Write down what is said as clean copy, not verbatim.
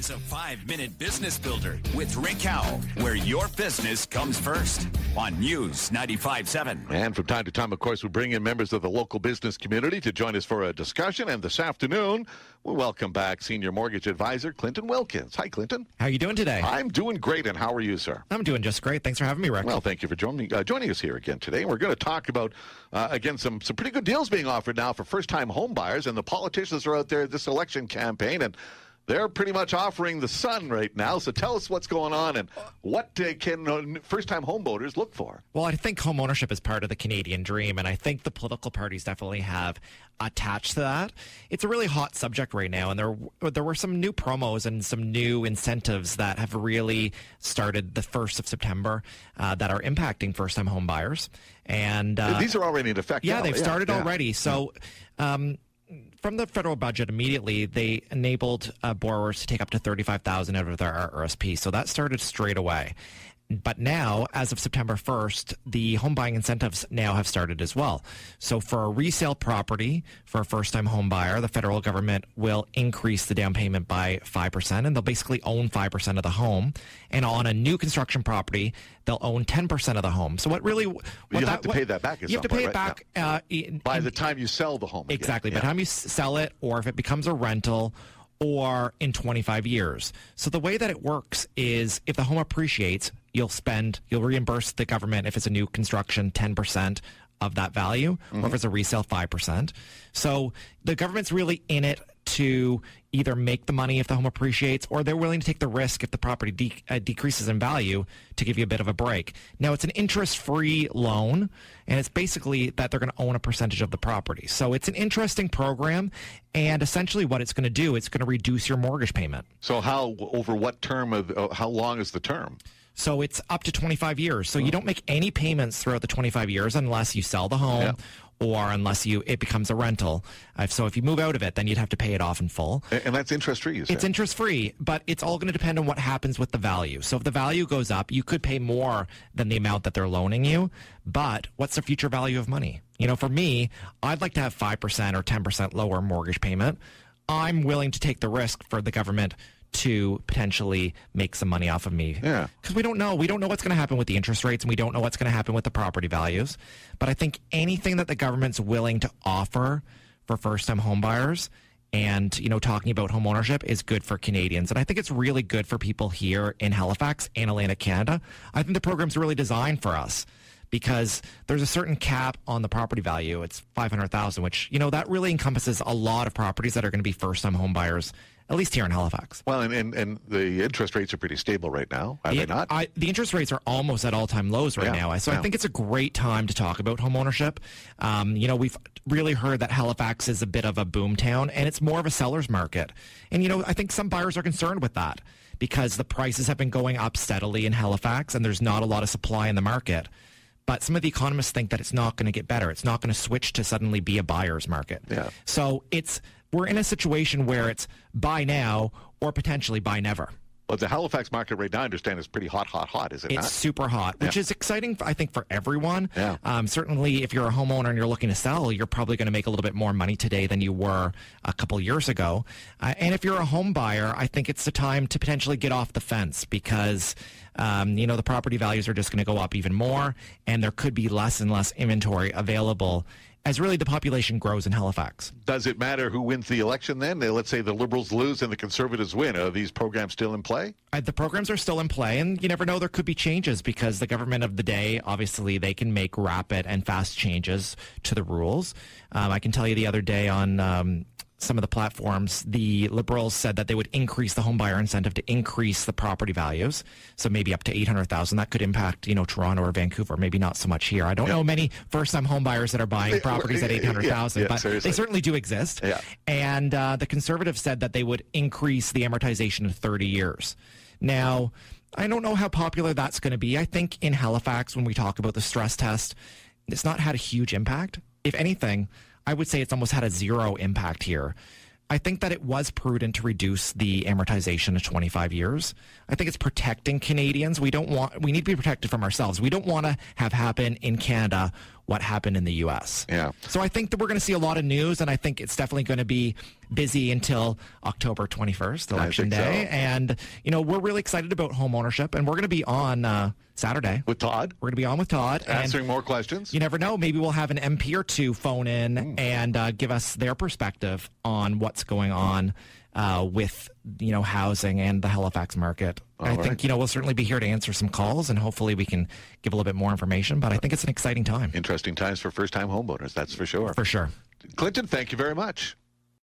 is a 5-minute business builder with Rick Howe, where your business comes first on News 95.7. And from time to time, of course, we bring in members of the local business community to join us for a discussion. And this afternoon, we welcome back Senior Mortgage Advisor Clinton Wilkins. Hi, Clinton. How are you doing today? I'm doing great, and how are you, sir? I'm doing just great. Thanks for having me, Rick. Well, thank you for joining us here again today. We're going to talk about, again, some pretty good deals being offered now for first-time home buyers, and the politicians are out there this election campaign, and they're pretty much offering the sun right now. So tell us what's going on and what can first-time homeowners look for. Well, I think home ownership is part of the Canadian dream, and I think the political parties definitely have attached to that. It's a really hot subject right now, and there were some new promos and some new incentives that have really started the 1st of September that are impacting first-time home buyers. And these are already in effect. Yeah, now. They've started already. So from the federal budget immediately, they enabled borrowers to take up to $35,000 out of their RSP. So that started straight away. But now, as of September 1st, the home buying incentives now have started as well. So for a resale property, for a first-time home buyer, the federal government will increase the down payment by 5%, and they'll basically own 5% of the home. And on a new construction property, they'll own 10% of the home. So what really... You have to pay that back at some point, You have to pay it back... by the time you sell the home. Exactly. By the time you sell it, or if it becomes a rental, or in 25 years. So the way that it works is if the home appreciates, you'll reimburse the government, if it's a new construction, 10% of that value, or if it's a resale, 5%. So the government's really in it to either make the money if the home appreciates, or they're willing to take the risk if the property decreases in value to give you a bit of a break. Now, it's an interest-free loan, and it's basically that they're going to own a percentage of the property. So it's an interesting program, and essentially what it's going to do, it's going to reduce your mortgage payment. So over what term how long is the term? So it's up to 25 years. So you don't make any payments throughout the 25 years unless you sell the home or unless it becomes a rental. So if you move out of it, then you'd have to pay it off in full. And that's interest-free, you said? It's interest-free, but it's all going to depend on what happens with the value. So if the value goes up, you could pay more than the amount that they're loaning you. But what's the future value of money? You know, for me, I'd like to have 5% or 10% lower mortgage payment. I'm willing to take the risk for the government to potentially make some money off of me. Yeah. Because we don't know. We don't know what's going to happen with the interest rates, and we don't know what's going to happen with the property values. But I think anything that the government's willing to offer for first-time home buyers and, talking about home ownership is good for Canadians. And I think it's really good for people here in Halifax and Atlantic Canada. I think the program's really designed for us because there's a certain cap on the property value. It's $500,000, which, that really encompasses a lot of properties that are going to be first-time home buyers, at least here in Halifax. Well, and the interest rates are pretty stable right now, are they not? The interest rates are almost at all-time lows right now. So I think it's a great time to talk about home ownership. We've really heard that Halifax is a bit of a boom town, and it's more of a seller's market. And, I think some buyers are concerned with that because the prices have been going up steadily in Halifax, and there's not a lot of supply in the market. But some of the economists think that it's not going to get better. It's not going to switch to suddenly be a buyer's market. Yeah. So we're in a situation where it's buy now or potentially buy never. Well, the Halifax market right now, I understand, is pretty hot, is it not? It's super hot, which is exciting, I think, for everyone. Yeah. Certainly, if you're a homeowner and you're looking to sell, you're probably going to make a little bit more money today than you were a couple years ago. And if you're a home buyer, I think it's the time to potentially get off the fence because, the property values are just going to go up even more, and there could be less and less inventory available as really the population grows in Halifax. Does it matter who wins the election then? Let's say the Liberals lose and the Conservatives win. Are these programs still in play? The programs are still in play, and you never know, there could be changes because the government of the day, obviously, they can make rapid and fast changes to the rules. I can tell you the other day on some of the platforms, the Liberals said that they would increase the home buyer incentive to increase the property values. So maybe up to $800,000. That could impact, Toronto or Vancouver. Maybe not so much here. I don't know many first-time home buyers that are buying properties at $800,000, but seriously. They certainly do exist. Yeah. And the Conservatives said that they would increase the amortization to 30 years. Now, I don't know how popular that's going to be. I think in Halifax, when we talk about the stress test, it's not had a huge impact. If anything, I would say it's almost had a zero impact here. I think that it was prudent to reduce the amortization to 25 years. I think it's protecting Canadians. We need to be protected from ourselves. We don't want to have happen in Canada what happened in the U.S. Yeah. So I think that we're going to see a lot of news, and I think it's definitely going to be busy until October 21st, Election Day. So. And, we're really excited about home ownership, and we're going to be on Saturday. With Todd? We're going to be on with Todd. Answering more questions? You never know. Maybe we'll have an MP or two phone in and give us their perspective on what's going on with, housing and the Halifax market. I think, we'll certainly be here to answer some calls, and hopefully we can give a little bit more information. But I think it's an exciting time. Interesting times for first-time homeowners, that's for sure. For sure. Clinton, thank you very much.